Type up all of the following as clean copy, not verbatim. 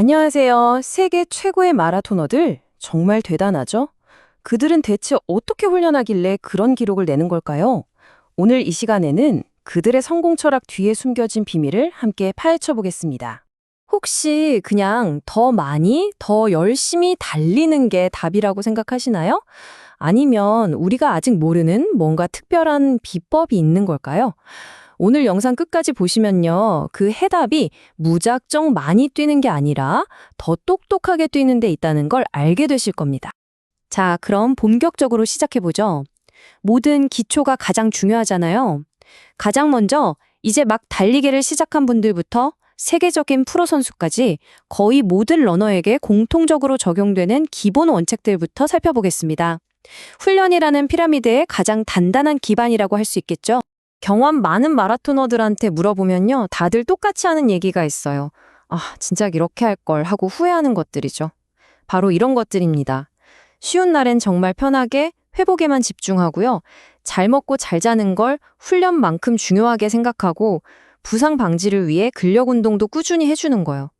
안녕하세요. 세계 최고의 마라토너들 정말 대단하죠? 그들은 대체 어떻게 훈련하길래 그런 기록을 내는 걸까요? 오늘 이 시간에는 그들의 성공 철학 뒤에 숨겨진 비밀을 함께 파헤쳐 보겠습니다. 혹시 그냥 더 많이, 더 열심히 달리는 게 답이라고 생각하시나요? 아니면 우리가 아직 모르는 뭔가 특별한 비법이 있는 걸까요? 오늘 영상 끝까지 보시면요. 그 해답이 무작정 많이 뛰는 게 아니라 더 똑똑하게 뛰는 데 있다는 걸 알게 되실 겁니다. 자, 그럼 본격적으로 시작해보죠. 모든 기초가 가장 중요하잖아요. 가장 먼저 이제 막 달리기를 시작한 분들부터 세계적인 프로 선수까지 거의 모든 러너에게 공통적으로 적용되는 기본 원칙들부터 살펴보겠습니다. 훈련이라는 피라미드의 가장 단단한 기반이라고 할 수 있겠죠. 경험 많은 마라토너들한테 물어보면요. 다들 똑같이 하는 얘기가 있어요. 아, 진작 이렇게 할 걸 하고 후회하는 것들이죠. 바로 이런 것들입니다. 쉬운 날엔 정말 편하게 회복에만 집중하고요. 잘 먹고 잘 자는 걸 훈련만큼 중요하게 생각하고 부상 방지를 위해 근력 운동도 꾸준히 해주는 거예요.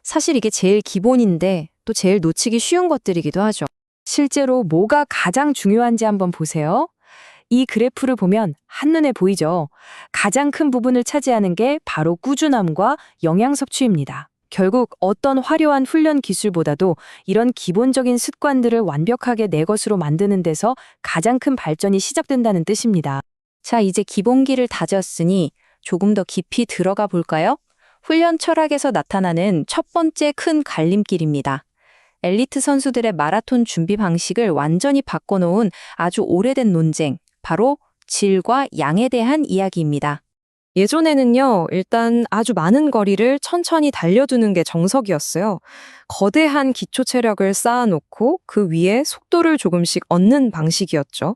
사실 이게 제일 기본인데 또 제일 놓치기 쉬운 것들이기도 하죠. 실제로 뭐가 가장 중요한지 한번 보세요. 이 그래프를 보면 한눈에 보이죠. 가장 큰 부분을 차지하는 게 바로 꾸준함과 영양 섭취입니다. 결국 어떤 화려한 훈련 기술보다도 이런 기본적인 습관들을 완벽하게 내 것으로 만드는 데서 가장 큰 발전이 시작된다는 뜻입니다. 자, 이제 기본기를 다졌으니 조금 더 깊이 들어가 볼까요? 훈련 철학에서 나타나는 첫 번째 큰 갈림길입니다. 엘리트 선수들의 마라톤 준비 방식을 완전히 바꿔놓은 아주 오래된 논쟁, 바로 질과 양에 대한 이야기입니다. 예전에는요, 일단 아주 많은 거리를 천천히 달려두는 게 정석이었어요. 거대한 기초 체력을 쌓아놓고 그 위에 속도를 조금씩 얻는 방식이었죠.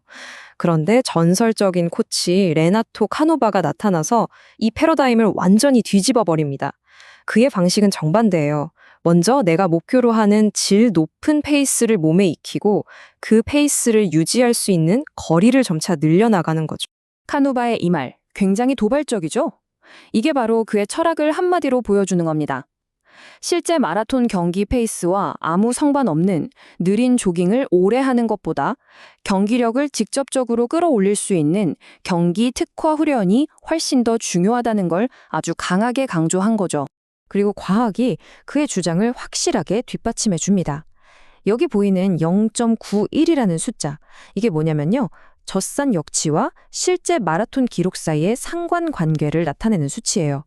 그런데 전설적인 코치 레나토 카노바가 나타나서 이 패러다임을 완전히 뒤집어 버립니다. 그의 방식은 정반대예요. 먼저 내가 목표로 하는 질 높은 페이스를 몸에 익히고 그 페이스를 유지할 수 있는 거리를 점차 늘려나가는 거죠. 카노바의 이 말, 굉장히 도발적이죠? 이게 바로 그의 철학을 한마디로 보여주는 겁니다. 실제 마라톤 경기 페이스와 아무 상관없는 느린 조깅을 오래 하는 것보다 경기력을 직접적으로 끌어올릴 수 있는 경기 특화 훈련이 훨씬 더 중요하다는 걸 아주 강하게 강조한 거죠. 그리고 과학이 그의 주장을 확실하게 뒷받침해 줍니다. 여기 보이는 0.91이라는 숫자, 이게 뭐냐면요. 젖산 역치와 실제 마라톤 기록 사이의 상관관계를 나타내는 수치예요.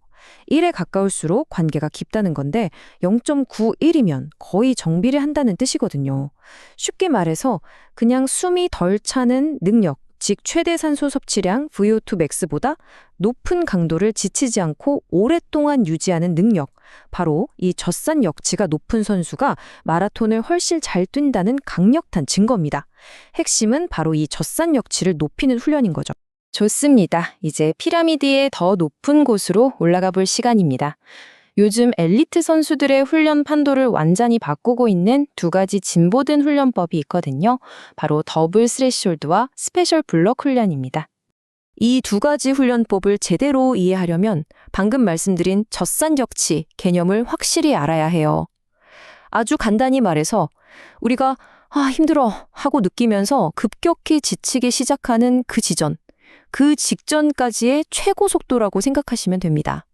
1에 가까울수록 관계가 깊다는 건데 0.91이면 거의 정비를 한다는 뜻이거든요. 쉽게 말해서 그냥 숨이 덜 차는 능력, 즉 최대 산소 섭취량 VO2 max보다 높은 강도를 지치지 않고 오랫동안 유지하는 능력, 바로 이 젖산 역치가 높은 선수가 마라톤을 훨씬 잘 뛴다는 강력한 증거입니다. 핵심은 바로 이 젖산 역치를 높이는 훈련인 거죠. 좋습니다. 이제 피라미드의 더 높은 곳으로 올라가 볼 시간입니다. 요즘 엘리트 선수들의 훈련 판도를 완전히 바꾸고 있는 두 가지 진보된 훈련법이 있거든요. 바로 더블 스레시홀드와 스페셜 블록 훈련입니다. 이 두 가지 훈련법을 제대로 이해하려면 방금 말씀드린 젖산 역치 개념을 확실히 알아야 해요. 아주 간단히 말해서 우리가 힘들어 하고 느끼면서 급격히 지치기 시작하는 그 지점, 그 직전까지의 최고 속도라고 생각하시면 됩니다.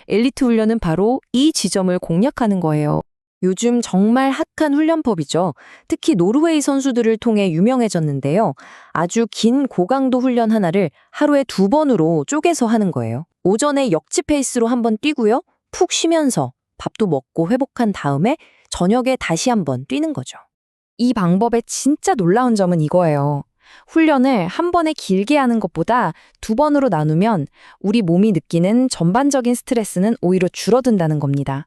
엘리트 훈련은 바로 이 지점을 공략하는 거예요. 요즘 정말 핫한 훈련법이죠. 특히 노르웨이 선수들을 통해 유명해졌는데요. 아주 긴 고강도 훈련 하나를 하루에 2번으로 쪼개서 하는 거예요. 오전에 역지 페이스로 한번 뛰고요. 푹 쉬면서 밥도 먹고 회복한 다음에 저녁에 다시 한번 뛰는 거죠. 이 방법의 진짜 놀라운 점은 이거예요. 훈련을 한 번에 길게 하는 것보다 2번으로 나누면 우리 몸이 느끼는 전반적인 스트레스는 오히려 줄어든다는 겁니다.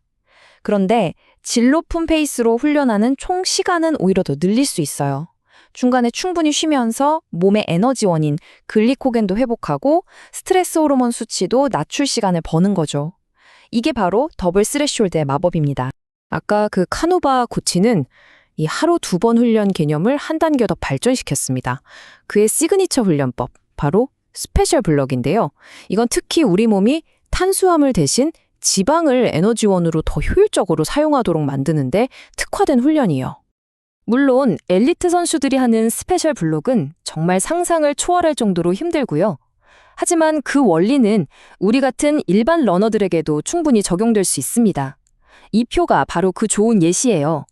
그런데 질 높은 페이스로 훈련하는 총 시간은 오히려 더 늘릴 수 있어요. 중간에 충분히 쉬면서 몸의 에너지원인 글리코겐도 회복하고 스트레스 호르몬 수치도 낮출 시간을 버는 거죠. 이게 바로 더블 스레시홀드의 마법입니다. 아까 그 카노바 코치는 이 하루 2번 훈련 개념을 한 단계 더 발전시켰습니다. 그의 시그니처 훈련법, 바로 스페셜 블럭인데요. 이건 특히 우리 몸이 탄수화물 대신 지방을 에너지원으로 더 효율적으로 사용하도록 만드는데 특화된 훈련이에요. 물론 엘리트 선수들이 하는 스페셜 블록은 정말 상상을 초월할 정도로 힘들고요. 하지만 그 원리는 우리 같은 일반 러너들에게도 충분히 적용될 수 있습니다. 이 표가 바로 그 좋은 예시예요.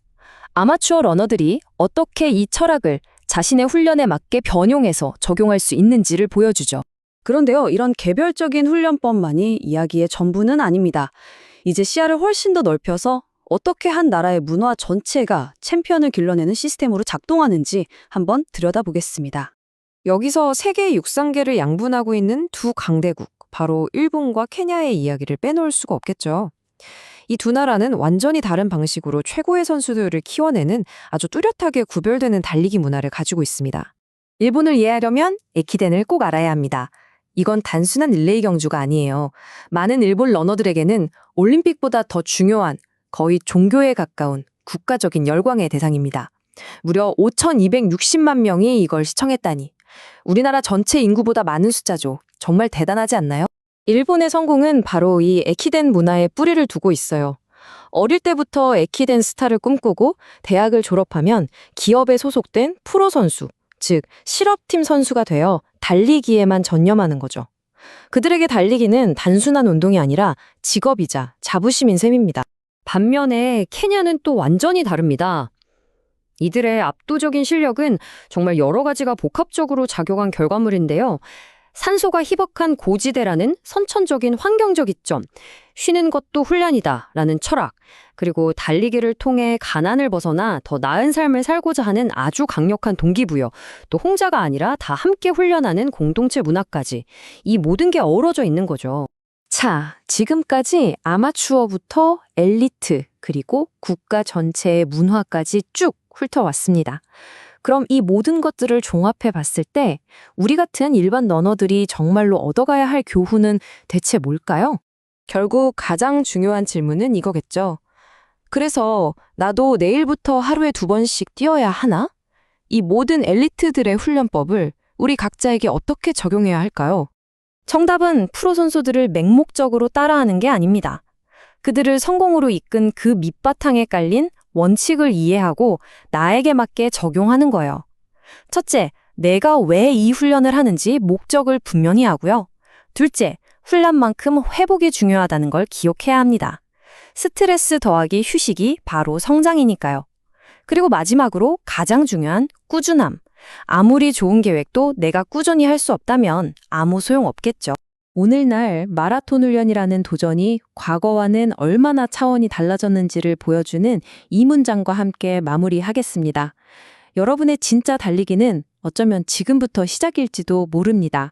아마추어 러너들이 어떻게 이 철학을 자신의 훈련에 맞게 변용해서 적용할 수 있는지를 보여주죠. 그런데요, 이런 개별적인 훈련법만이 이야기의 전부는 아닙니다. 이제 시야를 훨씬 더 넓혀서 어떻게 한 나라의 문화 전체가 챔피언을 길러내는 시스템으로 작동하는지 한번 들여다보겠습니다. 여기서 세계 육상계를 양분하고 있는 두 강대국, 바로 일본과 케냐의 이야기를 빼놓을 수가 없겠죠. 이 두 나라는 완전히 다른 방식으로 최고의 선수들을 키워내는 아주 뚜렷하게 구별되는 달리기 문화를 가지고 있습니다. 일본을 이해하려면 에키덴을 꼭 알아야 합니다. 이건 단순한 릴레이 경주가 아니에요. 많은 일본 러너들에게는 올림픽보다 더 중요한, 거의 종교에 가까운 국가적인 열광의 대상입니다. 무려 5,260만 명이 이걸 시청했다니. 우리나라 전체 인구보다 많은 숫자죠. 정말 대단하지 않나요? 일본의 성공은 바로 이 에키덴 문화에 뿌리를 두고 있어요. 어릴 때부터 에키덴 스타를 꿈꾸고 대학을 졸업하면 기업에 소속된 프로 선수, 즉 실업팀 선수가 되어 달리기에만 전념하는 거죠. 그들에게 달리기는 단순한 운동이 아니라 직업이자 자부심인 셈입니다. 반면에 케냐는 또 완전히 다릅니다. 이들의 압도적인 실력은 정말 여러 가지가 복합적으로 작용한 결과물인데요. 산소가 희박한 고지대라는 선천적인 환경적 이점, 쉬는 것도 훈련이다라는 철학, 그리고 달리기를 통해 가난을 벗어나 더 나은 삶을 살고자 하는 아주 강력한 동기부여, 또 홍자가 아니라 다 함께 훈련하는 공동체 문화까지 이 모든 게 어우러져 있는 거죠. 자, 지금까지 아마추어부터 엘리트, 그리고 국가 전체의 문화까지 쭉 훑어왔습니다. 그럼 이 모든 것들을 종합해 봤을 때 우리 같은 일반 러너들이 정말로 얻어가야 할 교훈은 대체 뭘까요? 결국 가장 중요한 질문은 이거겠죠. 그래서 나도 내일부터 하루에 2번씩 뛰어야 하나? 이 모든 엘리트들의 훈련법을 우리 각자에게 어떻게 적용해야 할까요? 정답은 프로 선수들을 맹목적으로 따라하는 게 아닙니다. 그들을 성공으로 이끈 그 밑바탕에 깔린 원칙을 이해하고 나에게 맞게 적용하는 거예요. 첫째, 내가 왜 이 훈련을 하는지 목적을 분명히 하고요. 둘째, 훈련만큼 회복이 중요하다는 걸 기억해야 합니다. 스트레스 더하기 휴식이 바로 성장이니까요. 그리고 마지막으로 가장 중요한 꾸준함. 아무리 좋은 계획도 내가 꾸준히 할 수 없다면 아무 소용 없겠죠. 오늘날 마라톤 훈련이라는 도전이 과거와는 얼마나 차원이 달라졌는지를 보여주는 이 문장과 함께 마무리하겠습니다. 여러분의 진짜 달리기는 어쩌면 지금부터 시작일지도 모릅니다.